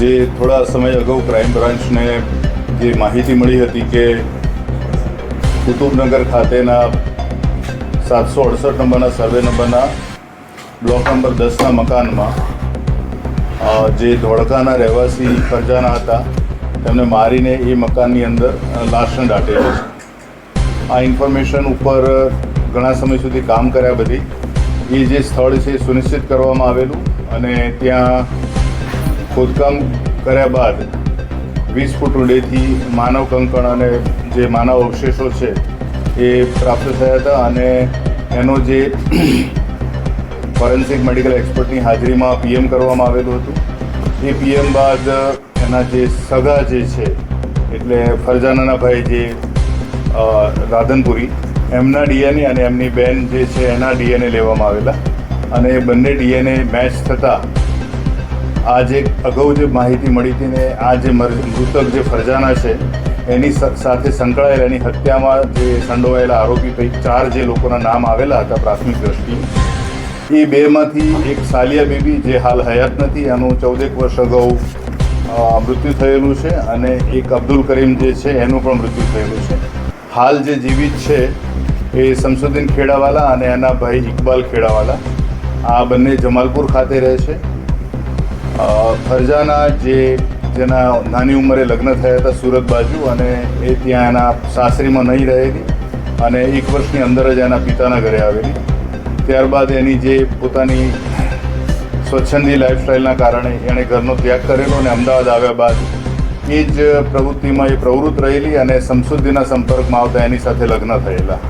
જે થોડા સમય અગાઉ ક્રાઇમ બ્રાન્ચને જે માહિતી મળી હતી કે કુતુબનગર ખાતેના 768 નંબરના સર્વે નંબરના બ્લોક નંબર 10ના મકાનમાં જે ધોળકાના રહેવાસી ફરજાના હતા તેમને મારીને એ મકાનની અંદર લાશને દાટેલો છે. આ ઇન્ફોર્મેશન ઉપર ઘણા સમય સુધી કામ કર્યા બધી એ જે સ્થળ છે એ સુનિશ્ચિત કરવામાં આવેલું અને ત્યાં ખોદકામ કર્યા બાદ 20 ફૂટ ઊંડેથી માનવ કંકણ અને જે માનવ અવશેષો છે એ પ્રાપ્ત થયા હતા અને એનો જે ફોરેન્સિક મેડિકલ એક્સપર્ટની હાજરીમાં પીએમ કરવામાં આવેલું હતું. એ પીએમ બાદ એના જે સગા જે છે એટલે ફરજાનાના ભાઈ જે રાધનપુરી એમના ડીએનએ અને એમની બેન જે છે એના ડીએનએ લેવામાં આવેલા અને એ બંને ડીએનએ મેચ થતાં આ જે અગાઉ જે માહિતી મળી હતી ને આ જે મૃતક જે ફરજાના છે એની સાથે સંકળાયેલા એની હત્યામાં જે સંડોવાયેલા આરોપી પૈકી 4 જે લોકોના નામ આવેલા હતા પ્રાથમિક દ્રષ્ટિએ એ બેમાંથી એક સાલિયા બીબી જે હાલ હયાત નથી, એનું 14 વર્ષ અગાઉ મૃત્યુ થયેલું છે અને એક અબ્દુલ કરીમ જે છે એનું પણ મૃત્યુ થયેલું છે. હાલ જે જીવિત છે એ શમસુદ્દીન ખેડાવાલા અને એના ભાઈ ઇકબાલ ખેડાવાલા આ બંને જમાલપુર ખાતે રહે છે. ફરજાના જેના નાની ઉંમરે લગ્ન થયા હતા સુરત બાજુ અને એ ત્યાં એના સાસરીમાં નહીં રહેલી અને 1 વર્ષની અંદર જ એના પિતાના ઘરે આવેલી. ત્યારબાદ એની જે પોતાની સ્વચ્છંદી લાઈફસ્ટાઈલના કારણે એણે ઘરનો ત્યાગ કરેલો અને અમદાવાદ આવ્યા બાદ એ જ પ્રવૃત્તિમાં એ પ્રવૃત્ત રહેલી અને શમસુદ્દીનના સંપર્કમાં આવતા એની સાથે લગ્ન થયેલા.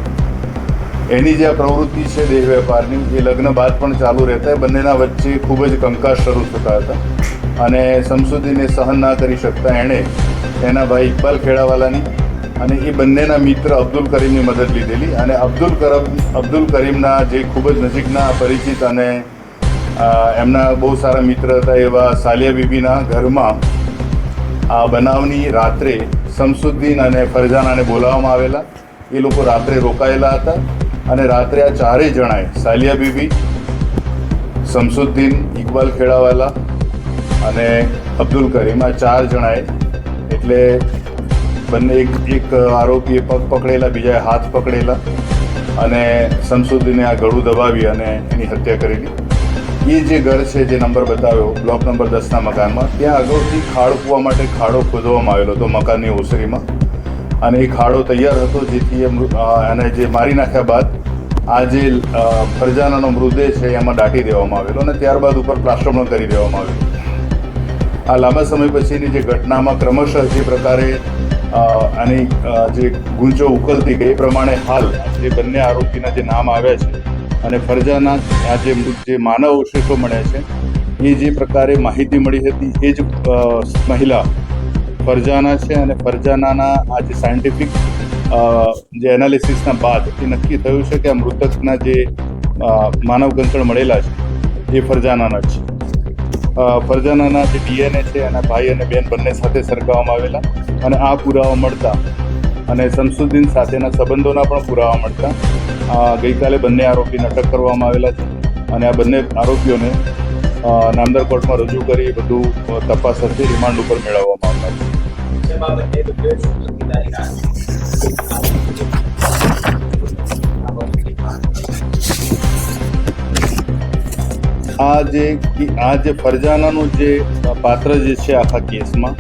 એની જે આ પ્રવૃત્તિ છે દેહ વેપારની એ લગ્ન બાદ પણ ચાલુ રહેતા. બંનેના વચ્ચે ખૂબ જ કંકાસ શરૂ થતા હતા અને શમસુદ્દીને સહન ના કરી શકતા એણે એના ભાઈ ઇકબાલ ખેડાવાલાની અને એ બંનેના મિત્ર અબ્દુલ કરીમની મદદ લીધેલી અને અબ્દુલ કરીમના જે ખૂબ જ નજીકના પરિચિત અને એમના બહુ સારા મિત્ર હતા એવા સાલિયા બીબીના ઘરમાં આ બનાવની રાત્રે શમસુદ્દીન અને ફરજાનાને બોલાવવામાં આવેલા. એ લોકો રાત્રે રોકાયેલા હતા અને રાત્રે આ 4 જણાએ સાલિયા બીબી, શમસુદ્દીન, ઇકબાલ ખેડાવાલા અને અબ્દુલ કરીમ આ 4 જણાએ એટલે બંને એક આરોપીએ પગ પકડેલા, બીજાએ હાથ પકડેલા અને શમસુદ્દીને આ ગળું દબાવી અને એની હત્યા કરેલી. એ જે ઘર છે જે નંબર બતાવ્યો બ્લોક નંબર 10ના મકાનમાં ત્યાં અગાઉથી ખાડો કૂવા માટે ખાડો ખોદવામાં આવેલો હતો મકાનની ઓસરીમાં અને એ ખાડો તૈયાર હતો જેથી એને જે મારી નાખ્યા બાદ આ જે ફરજાનાનો મૃતદેહ છે એમાં દાટી દેવામાં આવેલો અને ત્યારબાદ ઉપર પ્લાસ્ટર પણ કરી દેવામાં આવેલું. આ લાંબા સમય પછીની જે ઘટનામાં ક્રમશઃ જે પ્રકારે આની જે ગુંચો ઉકલતી ગઈ એ પ્રમાણે હાલ જે બંને આરોપીના જે નામ આવ્યા છે અને ફરજાના આ જે માનવ અવશેષો મળ્યા છે એ જે પ્રકારે માહિતી મળી હતી એ જ મહિલા ફરજાના છે અને ફરજાનાના આ જે સાયન્ટિફિક જે એનાલિસિસના બાદ એ નક્કી થયું છે કે આ મૃતકના જે માનવ કંકણ મળેલા છે એ ફરજાનાના છે. ફરજાનાના જે ડીએનએ છે એના ભાઈ અને બેન બંને સાથે સરખાવવામાં આવેલા અને આ પુરાવા મળતા અને શમસુદ્દીન સાથેના સંબંધોના પણ પુરાવા મળતા ગઈકાલે બંને આરોપીને અટક કરવામાં આવેલા છે અને આ બંને આરોપીઓને નામદાર કોર્ટમાં રજૂ કરી બધું તપાસ અર્થે રિમાન્ડ ઉપર મેળવવામાં આવતા છે. આ જે ફરજાનાનું જે પાત્ર જે છે આખા કેસમાં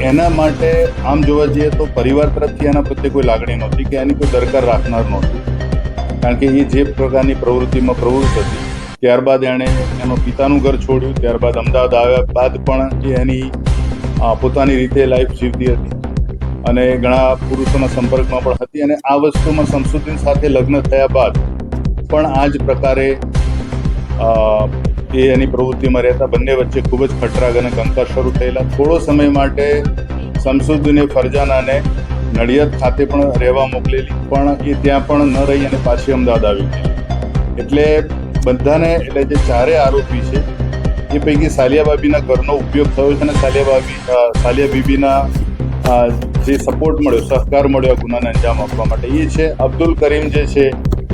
એના માટે આમ જોવા જઈએ તો પરિવાર તરફથી એના પ્રત્યે કોઈ લાગણી નહોતી કે એની કોઈ દરકાર રાખનાર નહોતું, કારણ કે એ જે પ્રકારની પ્રવૃત્તિમાં પ્રવૃત્ત હતી ત્યારબાદ એણે એનો પિતાનું ઘર છોડ્યું. ત્યારબાદ અમદાવાદ આવ્યા બાદ પણ એ એની પોતાની રીતે લાઈફ જીવતી હતી અને ઘણા પુરુષોના સંપર્કમાં પણ હતી અને આ વસ્તુમાં શમસુદ્દીન સાથે લગ્ન થયા બાદ પણ આ જ પ્રકારે એ એની પ્રવૃત્તિમાં રહેતા બંને વચ્ચે ખૂબ જ ખટરાગ અને કંકાસ શરૂ થયેલા. થોડો સમય માટે શમસુદ્દીને ફરજાનાને નડિયાદ ખાતે પણ રહેવા મોકલેલી પણ એ ત્યાં પણ ન રહી અને પાછી અમદાવાદ આવી ગઈ. એટલે બધાને એટલે જે 4 આરોપી છે એ પૈકી સાલિયા બાબીના ઘરનો ઉપયોગ થયો છે અને સાલિયા બીબીના જે સપોર્ટ મળ્યો, સહકાર મળ્યો ગુનાને અંજામ આપવા માટે એ છે અબ્દુલ કરીમ જે છે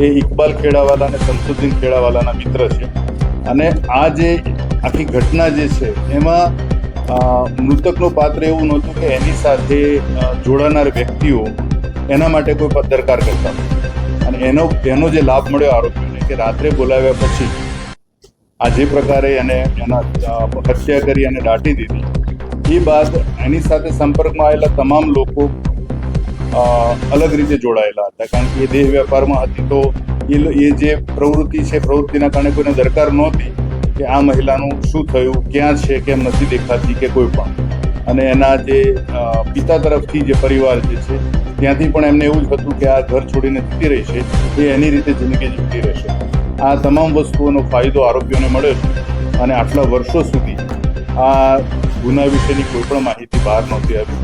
એ ઇકબાલ ખેડાવાલા અને શમસુદ્દીન ખેડાવાલાના મિત્ર છે અને આ જે આખી ઘટના જે છે એમાં મૃતકનું પાત્ર એવું નહોતું કે એની સાથે જોડાનાર વ્યક્તિઓ એના માટે કોઈ દરકાર કરતા અને એનો જે લાભ મળ્યો આરોપીને કે રાત્રે બોલાવ્યા પછી આ જે પ્રકારે એને એના હત્યા કરી અને દાટી દીધી એ બાદ એની સાથે સંપર્કમાં આવેલા તમામ લોકો અલગ રીતે જોડાયેલા હતા, કારણ કે એ દેહ વેપારમાં હતી. તો એ જે પ્રવૃત્તિ છે પ્રવૃત્તિના કારણે કોઈને દરકાર નહોતી કે આ મહિલાનું શું થયું, ક્યાં છે, કેમ નથી દેખાતી કે કોઈ પણ. અને એના જે પિતા તરફથી જે પરિવાર જે છે ત્યાંથી પણ એમને એવું જ હતું કે આ ઘર છોડીને જતી રહી છે, એ એની રીતે જિંદગી જીવતી રહેશે. આ તમામ વસ્તુઓનો ફાયદો આરોપીઓને મળ્યો છે અને આટલા વર્ષો સુધી આ ગુના વિશેની કોઈ પણ માહિતી બહાર નહોતી આવી.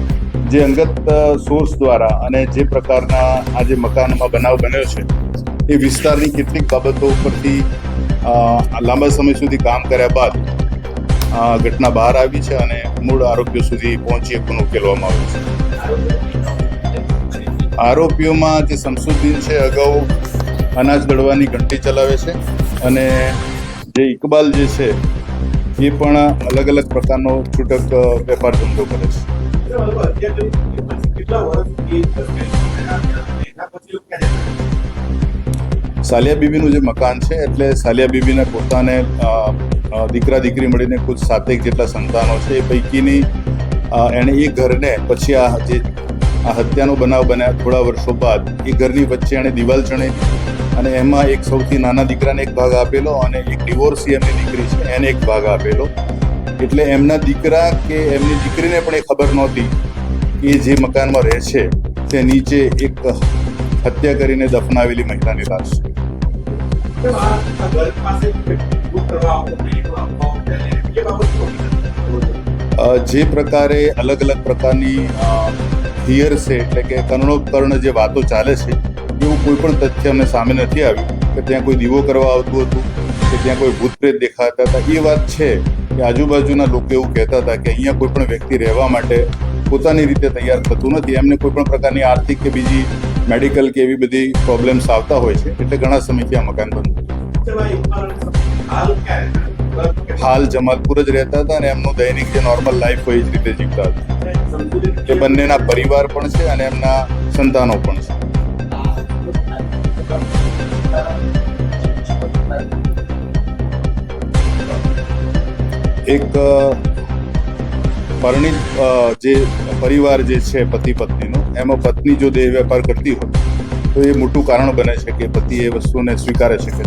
જે અંગત સોર્સ દ્વારા અને જે પ્રકારના આ જે મકાનમાં બનાવ બન્યો છે એ વિસ્તારની કેટલીક બાબતો ઉપરથી લાંબા સમય સુધી કામ કર્યા બાદ ઘટના બહાર આવી છે અને મૂળ આરોપીઓ સુધી પહોંચી ગુનો ઉકેલવામાં આવ્યો છે. આરોપીઓમાં જે શમસુદ્દીન છે અગાઉ અનાજ દળવાની ઘંટી ચલાવે છે અને જે ઇકબાલ જે છે એ પણ અલગ અલગ પ્રકારનો છૂટક વેપાર ધંધો કરે છે. સાલિયા બીબીનું જે મકાન છે એટલે સાલિયા બીબીને પોતાને દીકરા દીકરી મળીને કુલ 7 જેટલા સંતાનો છે. એ પૈકીની એણે એ ઘરને પછી આ હત્યાનો બનાવ બન્યા થોડા વર્ષો બાદ એ ઘરની વચ્ચે એણે દિવાલ ચણાવી અને એમાં એક સૌથી નાના દીકરાને એક ભાગ આપેલો અને એક ડિવોર્સી એમની દીકરી છે એને એક ભાગ આપેલો. એટલે એમના દીકરા કે એમની દીકરીને પણ એ ખબર નહોતી કે જે મકાનમાં રહે છે તે નીચે એક હત્યા કરીને દફનાવેલી મહિલાની લાશ છે. જે પ્રકારે અલગ અલગ પ્રકારની હિયર છે એટલે કે કર્ણોપકર્ણ જે વાતો ચાલે છે એવું કોઈ પણ તથ્ય અમને સામે નથી આવ્યું કે ત્યાં કોઈ દીવો કરવા આવતું હતું કે ત્યાં કોઈ ભૂત પ્રેત દેખાતા હતા. એ વાત છે કે આજુબાજુના લોકો એવું કહેતા હતા કે અહીંયા કોઈ પણ વ્યક્તિ રહેવા માટે પોતાની રીતે તૈયાર થતું નથી. એમને કોઈ પણ પ્રકારની આર્થિક કે બીજી મેડિકલ કે એવી બધી પ્રોબ્લેમ્સ આવતા હોય છે એટલે ઘણા સમયથી આ મકાન બંધ. હાલ જમાલપુર જ રહેતા હતા અને એમનું દૈનિક જે નોર્મલ લાઈફ હોય એ જ રીતે જીવતા હતા. એ બંનેના પરિવાર પણ છે અને એમના સંતાનો પણ છે. એક પરિણીત જે પરિવાર જે છે પતિ પત્નીનો, એમાં પત્ની જો દેહ વેપાર કરતી હોય તો એ મોટું કારણ બને છે કે પતિ એ વસ્તુને સ્વીકારે છે કે